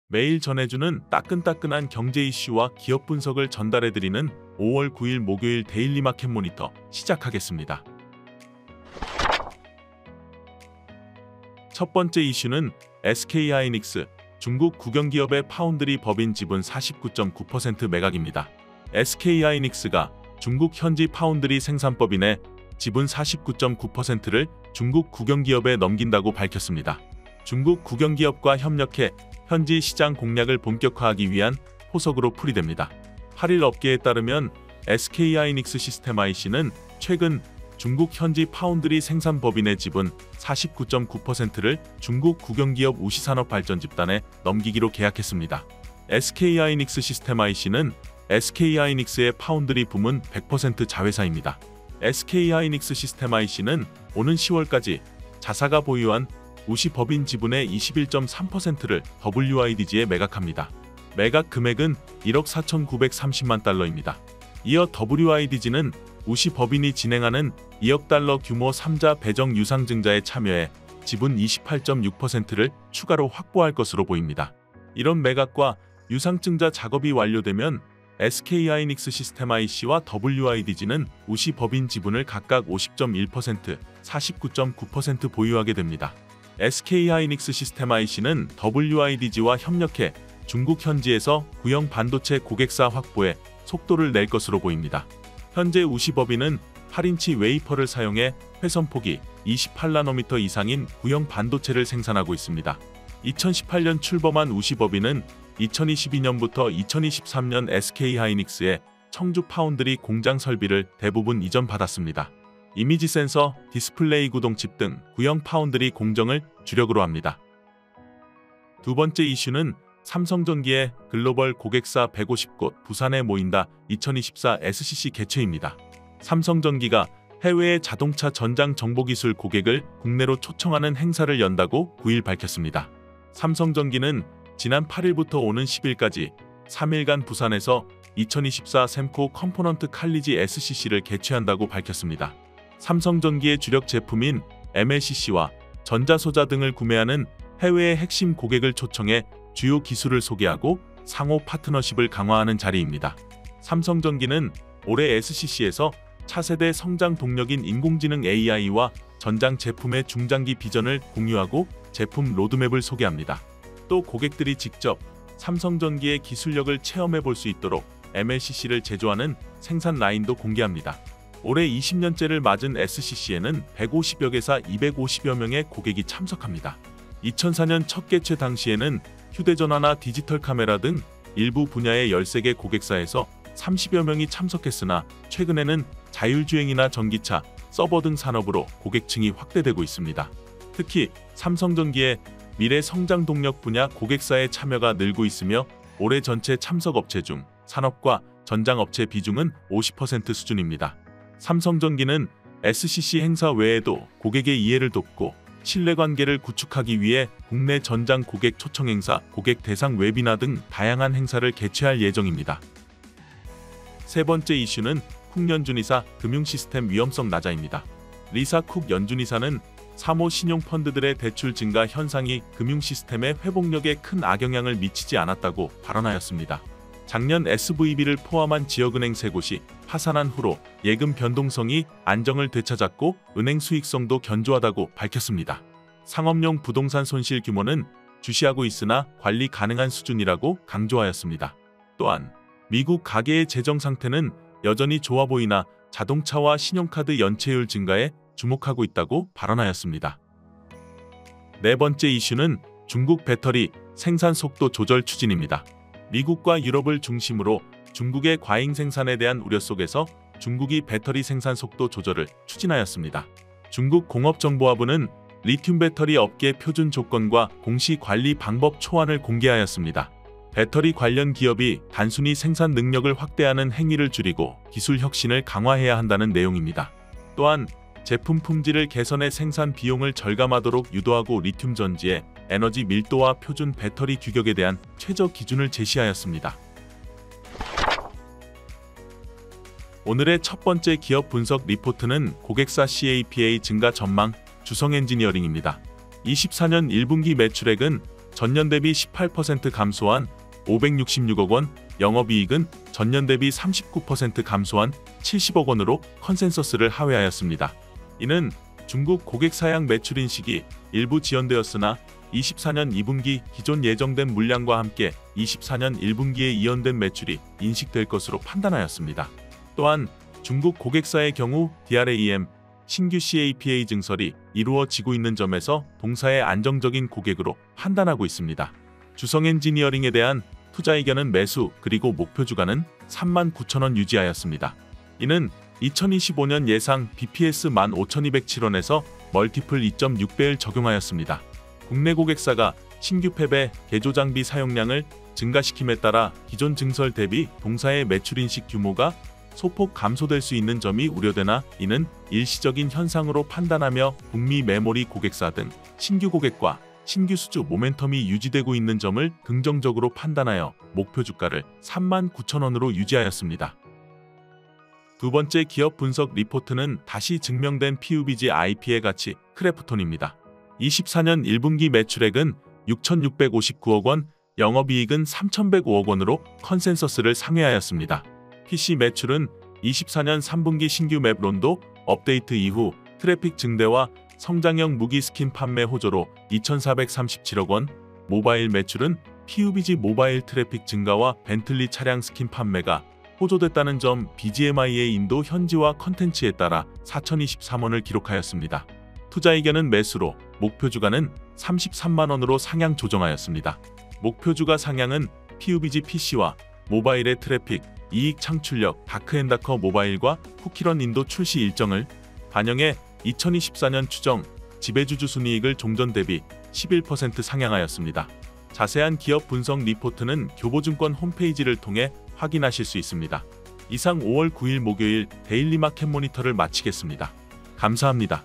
매일 전해주는 따끈따끈한 경제 이슈와 기업 분석을 전달해드리는 5월 9일 목요일 데일리 마켓 모니터 시작하겠습니다. 첫 번째 이슈는 SK하이닉스, 중국 국영기업의 파운드리 법인 지분 49.9% 매각입니다. SK하이닉스가 중국 현지 파운드리 생산법인의 지분 49.9%를 중국 국영기업에 넘긴다고 밝혔습니다. 중국 국영기업과 협력해 현지 시장 공략을 본격화하기 위한 포석으로 풀이됩니다. 8일 업계에 따르면 SK하이닉스 시스템 IC는 최근 중국 현지 파운드리 생산법인의 지분 49.9%를 중국 국영기업 우시산업발전집단에 넘기기로 계약했습니다. SK하이닉스 시스템 IC는 SK하이닉스의 파운드리 부문 100% 자회사입니다. SK하이닉스 시스템 IC는 오는 10월까지 자사가 보유한 우시 법인 지분의 21.3%를 WIDG에 매각합니다. 매각 금액은 1억 4,930만 달러입니다. 이어 WIDG는 우시 법인이 진행하는 2억 달러 규모 3자 배정 유상증자에 참여해 지분 28.6%를 추가로 확보할 것으로 보입니다. 이런 매각과 유상증자 작업이 완료되면 SK하이닉스 시스템 IC와 WIDG는 우시 법인 지분을 각각 50.1%, 49.9% 보유하게 됩니다. SK하이닉스 시스템 IC는 WIDG와 협력해 중국 현지에서 구형 반도체 고객사 확보에 속도를 낼 것으로 보입니다. 현재 우시 법인은 8인치 웨이퍼를 사용해 회선폭이 28나노미터 이상인 구형 반도체를 생산하고 있습니다. 2018년 출범한 우시 법인은 2022년부터 2023년 SK하이닉스의 청주 파운드리 공장 설비를 대부분 이전받았습니다. 이미지 센서, 디스플레이 구동칩 등 구형 파운드리 공정을 주력으로 합니다. 두 번째 이슈는 삼성전기의 글로벌 고객사 150곳 부산에 모인다 2024 SCC 개최입니다. 삼성전기가 해외의 자동차 전장 정보기술 고객을 국내로 초청하는 행사를 연다고 9일 밝혔습니다. 삼성전기는 지난 8일부터 오는 10일까지 3일간 부산에서 2024 셈코 컴포넌트 칼리지 SCC를 개최한다고 밝혔습니다. 삼성전기의 주력 제품인 MLCC와 전자소자 등을 구매하는 해외의 핵심 고객을 초청해 주요 기술을 소개하고 상호 파트너십을 강화하는 자리입니다. 삼성전기는 올해 SCC에서 차세대 성장 동력인 인공지능 AI와 전장 제품의 중장기 비전을 공유하고 제품 로드맵을 소개합니다. 또 고객들이 직접 삼성전기의 기술력을 체험해 볼 수 있도록 MLCC를 제조하는 생산 라인도 공개합니다. 올해 20년째를 맞은 SCC에는 150여 개사 250여 명의 고객이 참석합니다. 2004년 첫 개최 당시에는 휴대전화나 디지털 카메라 등 일부 분야의 13개 고객사에서 30여 명이 참석했으나 최근에는 자율주행이나 전기차, 서버 등 산업으로 고객층이 확대되고 있습니다. 특히 삼성전기의 미래 성장 동력 분야 고객사의 참여가 늘고 있으며 올해 전체 참석 업체 중 산업과 전장 업체 비중은 50% 수준입니다. 삼성전기는 SCC 행사 외에도 고객의 이해를 돕고 신뢰관계를 구축하기 위해 국내 전장 고객 초청 행사, 고객 대상 웨비나 등 다양한 행사를 개최할 예정입니다. 세 번째 이슈는 쿡 연준이사 금융시스템 위험성 낮아입니다. 리사 쿡 연준이사는 사모 신용펀드들의 대출 증가 현상이 금융시스템의 회복력에 큰 악영향을 미치지 않았다고 발언하였습니다. 작년 SVB를 포함한 지역은행 3곳이 파산한 후로 예금 변동성이 안정을 되찾았고 은행 수익성도 견조하다고 밝혔습니다. 상업용 부동산 손실 규모는 주시하고 있으나 관리 가능한 수준이라고 강조하였습니다. 또한 미국 가계의 재정 상태는 여전히 좋아 보이나 자동차와 신용카드 연체율 증가에 주목하고 있다고 발언하였습니다. 네 번째 이슈는 중국 배터리 생산 속도 조절 추진입니다. 미국과 유럽을 중심으로 중국의 과잉 생산에 대한 우려 속에서 중국이 배터리 생산 속도 조절을 추진하였습니다. 중국 공업정보화부는 리튬 배터리 업계 표준 조건과 공시 관리 방법 초안을 공개하였습니다. 배터리 관련 기업이 단순히 생산 능력을 확대하는 행위를 줄이고 기술 혁신을 강화해야 한다는 내용입니다. 또한 제품 품질을 개선해 생산 비용을 절감하도록 유도하고 리튬 전지의 에너지 밀도와 표준 배터리 규격에 대한 최저 기준을 제시하였습니다. 오늘의 첫 번째 기업 분석 리포트는 고객사 CAPA 증가 전망 주성엔지니어링입니다. 24년 1분기 매출액은 전년 대비 18% 감소한 566억 원, 영업이익은 전년 대비 39% 감소한 70억 원으로 컨센서스를 하회하였습니다. 이는 중국 고객 사양 매출 인식이 일부 지연되었으나 24년 2분기 기존 예정된 물량과 함께 24년 1분기에 이연된 매출이 인식될 것으로 판단하였습니다. 또한 중국 고객사의 경우 DRAM, 신규 CAPA 증설이 이루어지고 있는 점에서 동사의 안정적인 고객으로 판단하고 있습니다. 주성 엔지니어링에 대한 투자 의견은 매수 그리고 목표 주가는 39,000원 유지하였습니다. 이는 2025년 예상 BPS 15,207원에서 멀티플 2.6배를 적용하였습니다. 국내 고객사가 신규 팹의 개조 장비 사용량을 증가시킴에 따라 기존 증설 대비 동사의 매출 인식 규모가 소폭 감소될 수 있는 점이 우려되나 이는 일시적인 현상으로 판단하며 북미 메모리 고객사 등 신규 고객과 신규 수주 모멘텀이 유지되고 있는 점을 긍정적으로 판단하여 목표 주가를 39,000원으로 유지하였습니다. 두 번째 기업 분석 리포트는 다시 증명된 PUBG IP의 가치 크래프톤입니다. 24년 1분기 매출액은 6,659억 원, 영업이익은 3,105억 원으로 컨센서스를 상회하였습니다. PC 매출은 24년 3분기 신규 맵 론도 업데이트 이후 트래픽 증대와 성장형 무기 스킨 판매 호조로 2,437억 원, 모바일 매출은 PUBG 모바일 트래픽 증가와 벤틀리 차량 스킨 판매가 호조됐다는 점 BGMI의 인도 현지화 컨텐츠에 따라 4,023원을 기록하였습니다. 투자 의견은 매수로, 목표 주가는 33만원으로 상향 조정하였습니다. 목표 주가 상향은 PUBG PC와 모바일의 트래픽, 이익 창출력, 다크앤다커 모바일과 쿠키런 인도 출시 일정을 반영해 2024년 추정 지배주주 순이익을 종전 대비 11% 상향하였습니다. 자세한 기업 분석 리포트는 교보증권 홈페이지를 통해 확인하실 수 있습니다. 이상 5월 9일 목요일 데일리 마켓 모니터를 마치겠습니다. 감사합니다.